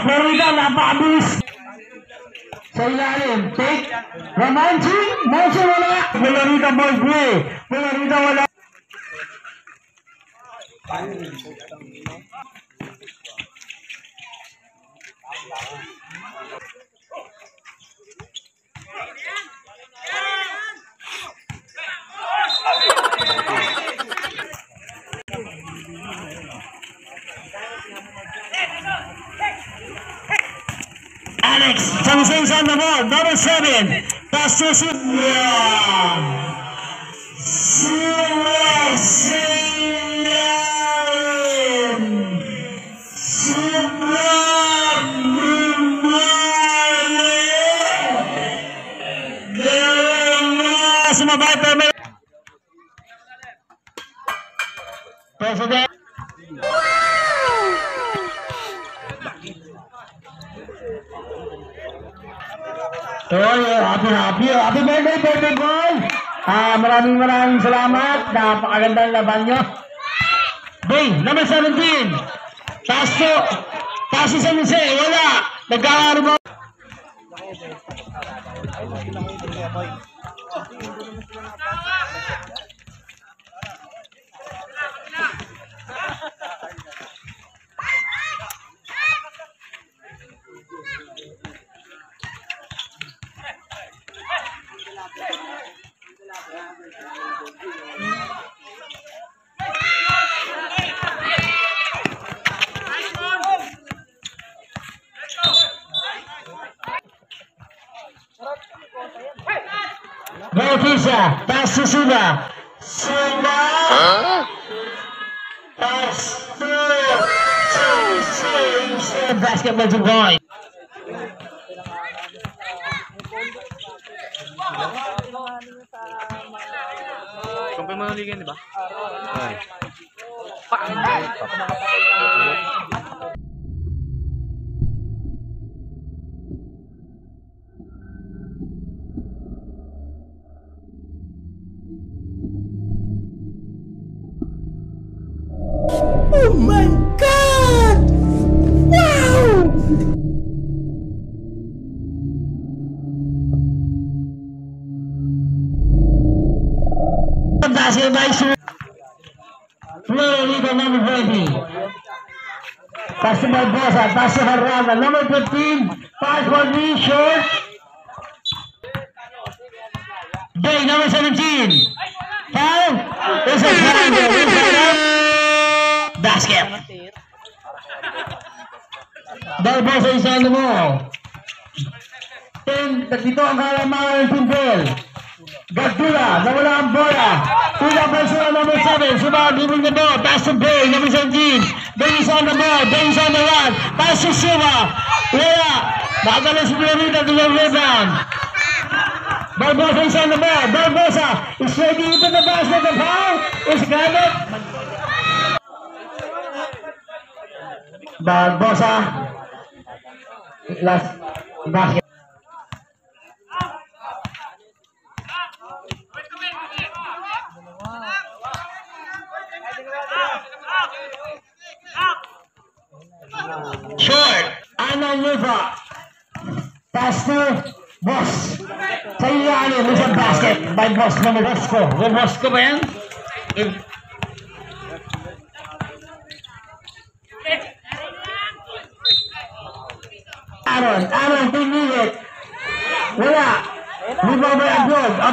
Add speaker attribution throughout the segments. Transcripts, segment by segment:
Speaker 1: Florida, napakabilis. Sa ilalim, take. Romanchi wala. Florida ball play. Florida wala. Alex, Samson's on the ball, number 7. Pass to President. So, happy birthday boy! Maraming salamat. Napakagandang laban nyo. Bay, number 17. Taso sa Muse, wala. Nagkakaroon mo. Bautista, pass to Suba. Pass to basketball to boy.
Speaker 2: Kumpay mo naligan, di ba?
Speaker 1: Oh my God! Wow! Basket by Florida number 20. Pass to Barbosa, pass to Harrama, number 15. Pass for me, short. Day number 17. Foul. There's a basket. Barbosa is on the ball. 10, dito ang kalamangan ng Timbel. Gagdula, nawala ang bola. Tula pa sila number 7. Suba, dribble the ball. Pass to Bay, number 17. Bay is on the ball. Bay is on the run. Pass to Suba. Wala. Nakagala si Florida to the rebound. Barbosa is on the ball. Barbosa is ready into the basket. The foul is gathered. Barbosa. Last basket. Short, Anan Lupa. Pass to Boss. Sa ilalim, isang basket by Boss naman Bosco. Bosco ba yan? Aaron, pinigit. Wala. Lupa ba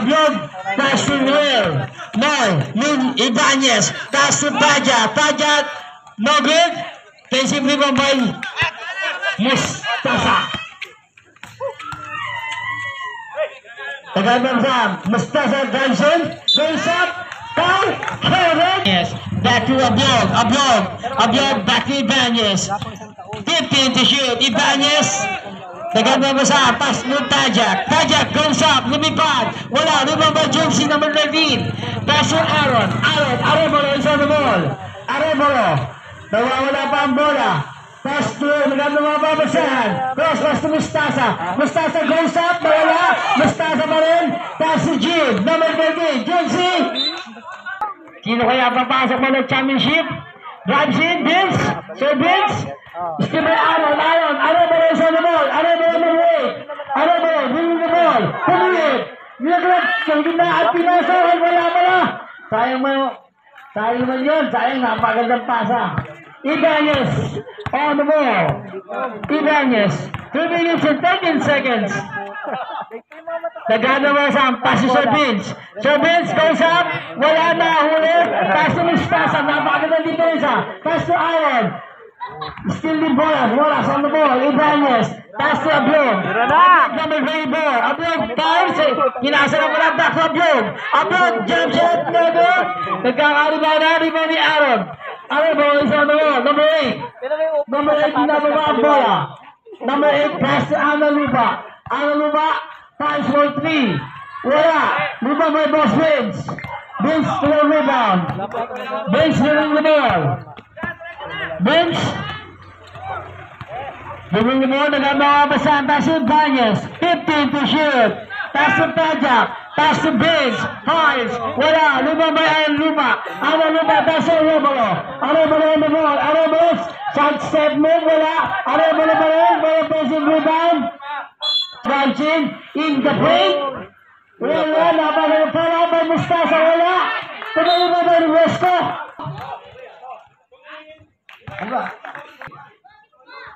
Speaker 1: Abyog? Pass to Noel. Ibanez. Pass to Taja. No good. Defensive rebound by Mustasa. Tagabang Sam. Mustasa Dyson. Goes up. Foul. Yes. Back to Abyog. Back to Ibanez. 15 to shoot. Ibanez. Tagabang Sam. Pass to Tajak. Tajak goes up. Lumipad. Wala. Rebound by Jonesy number 13. Pass to Aaron. Arevalo is on the ball. Arevalo. Nawawala pa ang bola. Pass to, magandang mga babasahan. Pass to Mustasa. Mustasa goes up, nawala. Mustasa pa rin. Pass to Jude, number 13. Jude C. Sino kaya papasok mo ng championship? Drives in, Vince. Sir Vince. Still by Aaron. Aaron ba rin sa the ball? Aaron ba rin the way? Aaron ba rin? Bring the ball. Pumilit. Nilaglag. Sabi na at pinasahan. Wala. Sayang man yun. Sayang napagandang pasa. Ibanez on the ball. Ibanez. 2 minutes and 13 seconds. Nagagawa sa pass to Sir Vince. Sir Vince goes up. Wala na. Huli. Pass to Mustasa. Napakagandang depensa. Pass to Aaron. Still the ball. Wallace on the ball. Ibanez. Pass to Ablog. Number 24. Ablog times. Kinasa na wala. Back to Ablog. Ablog. Jump shot. Never. Nagkakariba na. Riba ni Aaron. Aaron ball is on the ball. Number 8. Number 8. Ginagawa ang bola. Number 8. Pass to Ana Lupa. Ana Lupa. Times for 3. Wala. Lupa by Boss Vince. Vince to the rebound. Vince winning the ball. Vince. Winning the ball. Nagmamabasan. Pass to Banyas. 15 to shoot. Pass to Pajak. Pass to Vince. Hiles. Wala. Lupa by Ana Lupa. Ana Lupa. Pass to Arevalo. Arevalo on the ball. Arevalo. Side step move. Wala. Arevalo pa rin. Wala passing rebound. Dancing in the break. Wala. Napakapala by Mustasa. Wala. Tumali ba by Westo? Ano ba?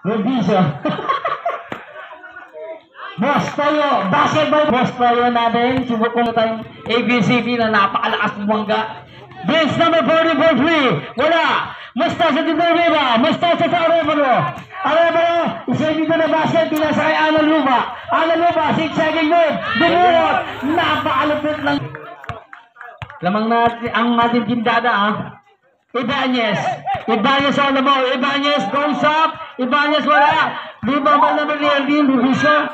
Speaker 1: Revision. Boss tayo. Basketball. Boss tayo natin. Subukong tayong ABCD na napakalakas bumangga. Vince number 44-3. Wala. Mustasa dito riba. Mustasa sa Arevalo. Arevalo. Isa dito na basket. Tinasa kay Ana Lupa. Ana Lupa. 6 second move. Dumurot. Napakalupit lang. Lamang natin ang ating tindada Ibanez. Ibanez on the ball. Ibanez goes up. Ibanez wala. Liba ba naman ni Aldin? Rubiso.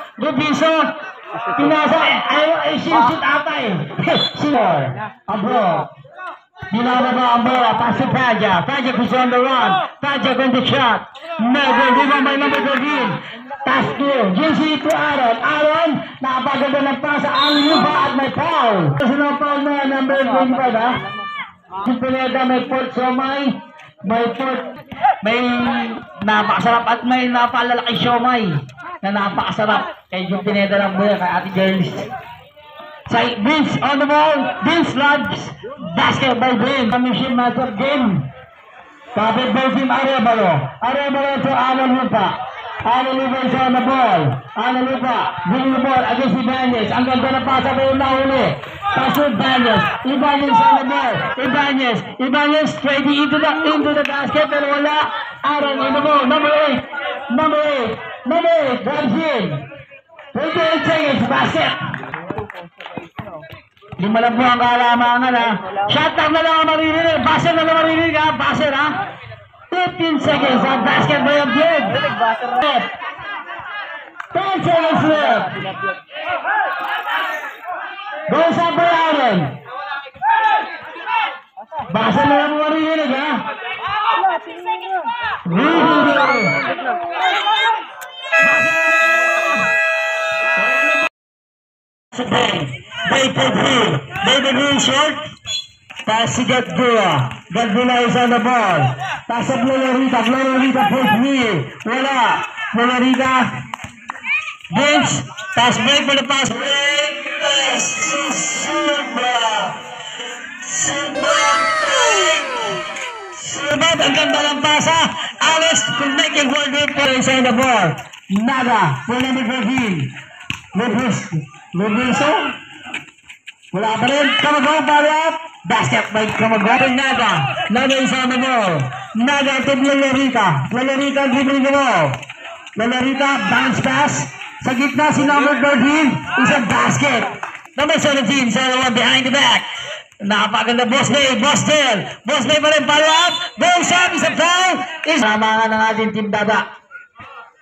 Speaker 1: Pinasa. Ay, shoot ata Senior. Abro. Binababa ang bola. Pass to Paja. Paja is on the run. Paja on the shot. Never. Liba by number 13. Pass to JC to Aaron. Aaron. Napaganda ng pasa. Ang Lupa at may foul. Personal foul na number 25 Pineda may port siomay, may napakasarap at may napalalaki siomay na napakasarap kay Jun Pineda ng buhay kay Ate Girls. Say Vince on the ball. Vince loves basketball game. Commission matchup game. Kapit ball team Arevalo. Arevalo to Ana Lupa. Ana Lupa is on the ball. Ana Lupa bring the ball against Ibanez. Ang ganda na pasa ko yung nahuli. Pass to Ibanez. Ibanez on the ball. Ibanez straight into the basket pero wala. Aaron on the ball. Number 8. Drives in. 28 seconds. Basket. Hindi mo lang po ang kalamangan Shot down na lang ang maririnig. Basket na lang maririnig Basket 15 seconds ang basket by a blade. 10 seconds left. Goes up by Aaron. Basa na lang maririnig Bay short. Pass to Gadgula. Gadgula is on the ball. Pass to Florida. Florida for 3. Wala. Florida. Vince. Pass break for the pass. Break. Pass to Silva. Silva. Ang ganda ng pasa. Alex making one good play on the ball. Nada. For number 14. Lubriso. Wala pa rin. Kamagawa para up. Basket by Kamagawa. Nada is on the ball. Nada to Florida. Florida dribbling the ball. Florida bounce pass. Sa gitna si number 13 is a basket. Number 17 sa behind the back. Napakaganda Boss Bay pa rin follow up. Goes up is a foul. Sama nga ng ating team dada.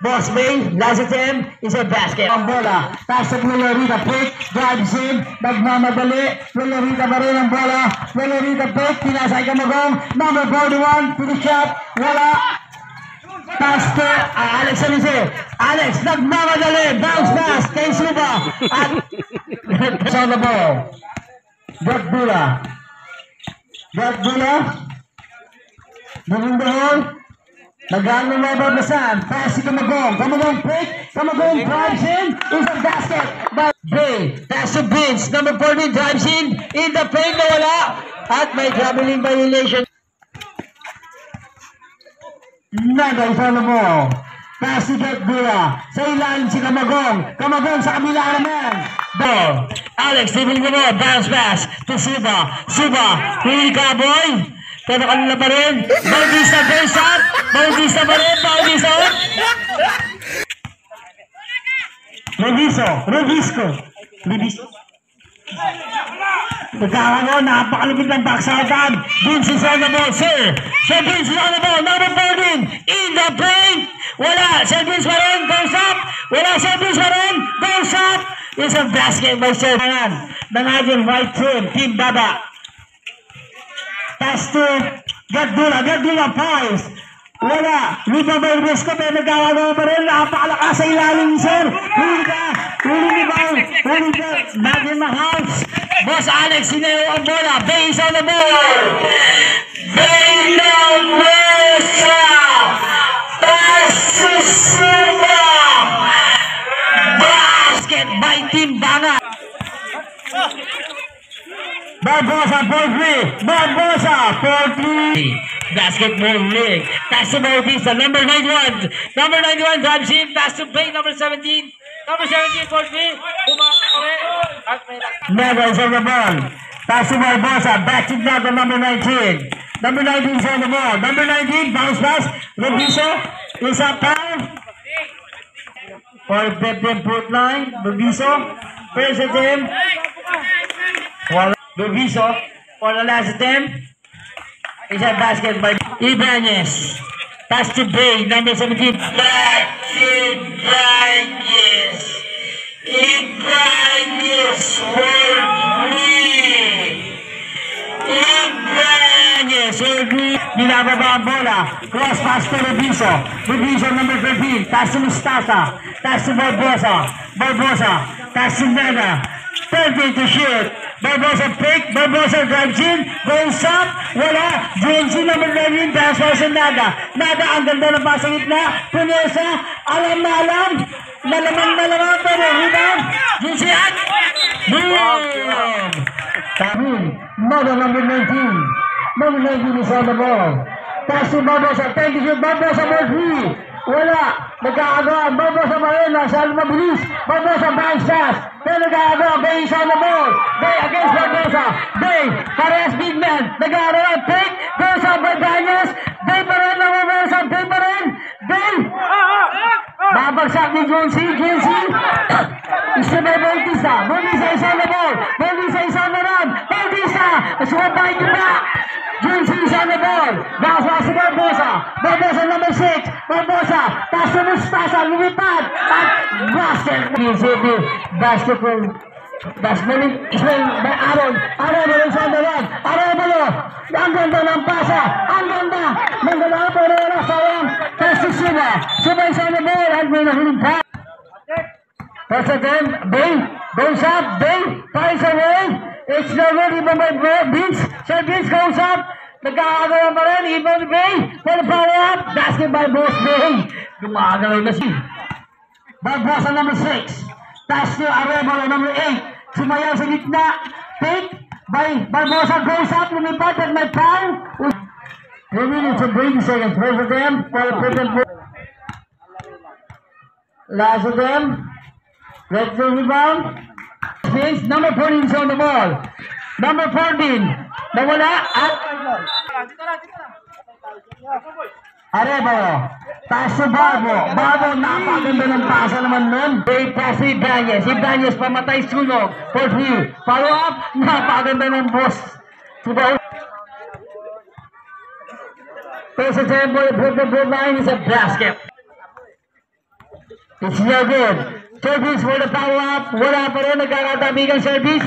Speaker 1: Boss Bay, last attempt is a basket. Ang bola, pass to Florida, pick, drives in, nagmamadali, Florida pa rin ang bola, Florida pick, pinasay Kamagong, number 41, to the shot, wala. Pass to Alex Alice. Alex, nagmamadali, bounce pass, kay Suba, at on the ball. Gadgula. Moving the ball. Nagano mo ba basan? Pass si Camagong. Camagong pick. Camagong drives in. Is a basket. By Bay. Pass to Vince. Number 14 drives in the paint na wala. At may traveling violation. Naga isa na mo. Pass si Gatbula. Sa ilalim si Camagong. Camagong sa kabila naman. Ball. Alex, dribble mo mo. Bounce pass to Suba. Suba. Huli ka, boy. Pero kanila pa rin. Bautista goes up. Bautista pa rin. Bautista up. Revisco. Pagkakaroon, napakalupit ng backside. Vince is on the ball, sir. Sir Vince is on the ball. Number 14. In the paint. Wala. Sir Vince pa rin. Goes up. Wala. Sir Vince pa rin. Goes up. It's a basket by Sir Nanagin white team Baba. Pass to Gatdula fouls. Wala. Lupa ba yung risk ko? Pero nagkawagawa pa rin. Napakalakas sa ilalim, sir. Huli ni Bang. Huli ka. Bagay na house. Boss Alex, sineo ang bola. Base on the ball. Benosa. Pass to Suma. Basket by Team Banga. Barbosa for 3. Barbosa for 3. Basketball league. Pass to Bautista. Number 91. Number 91 drives in. Pass to Bay. Number 17. Number 17 for 3. Never is on the ball. Pass to Barbosa. Back to the number 19. Number 19 is on the ball. Number 19. Bounce pass. Robiso is up foul. For 15-foot line. Robiso. First attempt. Robiso for the last attempt. Is a basket by Ibanez. Pass to Bay, number 17. Back to Ibanez. Ibanez for 3. Ibanez for 3. Binababa ang bola. Cross pass to Robiso. Robiso number 13. Pass to Mustasa. Pass to Barbosa. Barbosa. Pass to Nena. 30 to shoot. Barbosa pick. Barbosa drives in. Goes up. Wala. JNC number 19. Pass for Nada. Nada ang ganda ng pasa gitna. Punesa. Alam na alam. Malamang pero rebound. JNC at. Boom. Tabin. Nada number 19. Number 19 is on the ball. Pass to Barbosa. 10 to shoot. Barbosa for 3. Wala. Nagkakagawa. Barbosa pa rin. Nasa mabilis. Barbosa bounce pass. Pero nagkakagawa. Bay is on the ball. Bay against Barbosa. Bay. Parehas big man. Nagkakagawa. Pick. Goes up by Daniels. Bay pa rin. Barbosa. Bay pa rin. Bay. Babagsak ni Jonsi. Isa by Bautista. Bautista is on the ball. Bautista is on the run. Bautista. Sumabay niyo ba? Jonsi is on the ball. Bounce pass to Barbosa. Barbosa number 6. Barbosa. Pass to Mustasa. Lumipad. At basket. Basketball. Basketball is by Aaron. Aaron is on the run. Aaron. Ang ganda ng pasa. Ang ganda. Maganda pa rin. Sayang. Pass to Suba. Suba is on the ball. At may nahuling pa. First attempt. Bay. Goes up. Bay. Fires away. It's never even by Vince. Sir Vince goes up. Nagkakagalaw pa rin. Ibon Bay. For the follow-up. Basket by Boss Bay. Gumagalaw na si Barbosa number 6. Pass to Arevalo number 8. Sumayaw sa gitna. Pick by Barbosa. Goes up. Lumipad at may foul. 3 minutes and 20 seconds. First attempt. For the present. Last attempt. Red to rebound. Number 14 is on the ball. Number 14. Nawala at Arevalo. Pass to Barbo. Barbo, napakaganda ng pasa naman nun. Bay pass to Ibanez. Ibanez pamatay sunog. For 3. Follow up. Napakaganda ng boss. First attempt for the goal line is a basket. It's no good. Service for the follow-up. Wala pa rin. Nagkakatabigan service.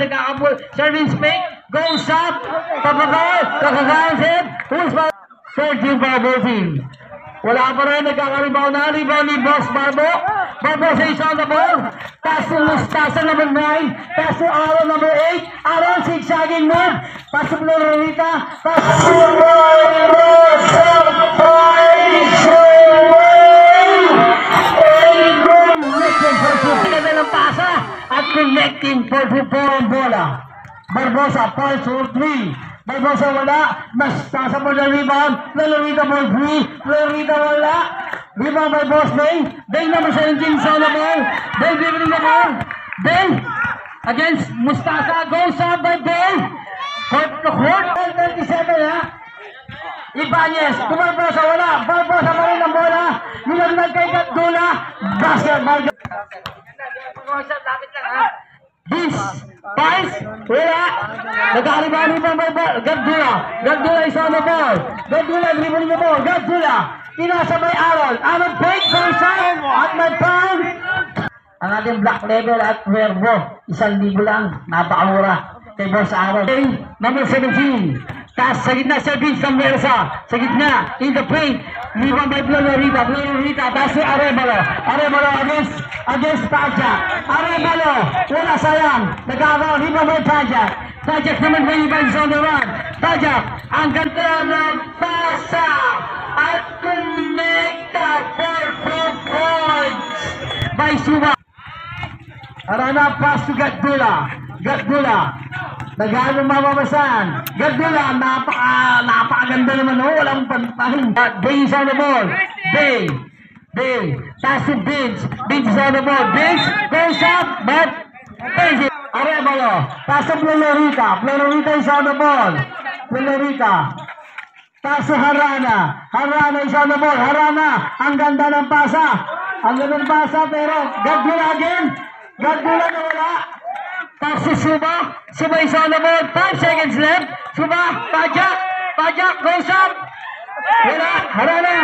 Speaker 1: Service pick. Goes up. Papagay. Kakakain. Who's pa? Third team Barbo team. Wala pa rin. Nagkakaribaw na. Rebound ni Boss Barbo. Barbo is on the ball. Pass to Mustasa number 9. Pass to Aaron number 8. Aaron zigzagging move. Pass to Florita. Pass to 4 ang bola. Barbosa, pass for 3. Barbosa wala. Mas tasabol na rebound. Florida ball 3. Florida wala. Rebound by Boss Day. Day number 17 sa the ball. Day dribbling the ball. Day against Mustafa. Goes up by Day. Court to court. 37 ha. Ibanez. Barbosa wala. Barbosa pa rin ang bola. Nilamlag kay Gatdula. Basket by Vince, Pies, wala. Nag-aari-bari pa may ball. Gatdula. Gatdula is on the ball. Gatdula, dribbling the ball. Gatdula. Inasa may Aaron. Aaron Pate, goes out. At may pound. Ang ating black level at Verbo. 1,000 lang. Napakamura. Kay Boss Aaron. Number 17. Taas sa gitna, Vince ng Mersa. Sa gitna, in the paint. Liban by Florida. Florida, taas si Arevalo. Arevalo against Tajak. Arevalo, wala sayang. Nagkakaroon, liban by Tajak. Tajak naman by Ivan Zondoran. Tajak, ang ganda ng pasa. At connecta for 4 points. By Suba. Arana, pass to Gatdula. Gatdula. Nagano mamamasan. Gatdula, napakaganda naman. Oh, walang pantahin. Bay is on the ball. Bay. Taas si Vince. Vince is on the ball. Vince goes up, but Arevalo. Taas si Florida. Florida is on the ball. Florida. Taas si Harana. Harana is on the ball. Harana. Ang ganda ng pasa. Ang ganda ng pasa, pero Gatdula again. Gatdula na wala. Taas si Suba. Suba is on the ball. 5 seconds left. Suba. Pajak goes up. Wala. Harana.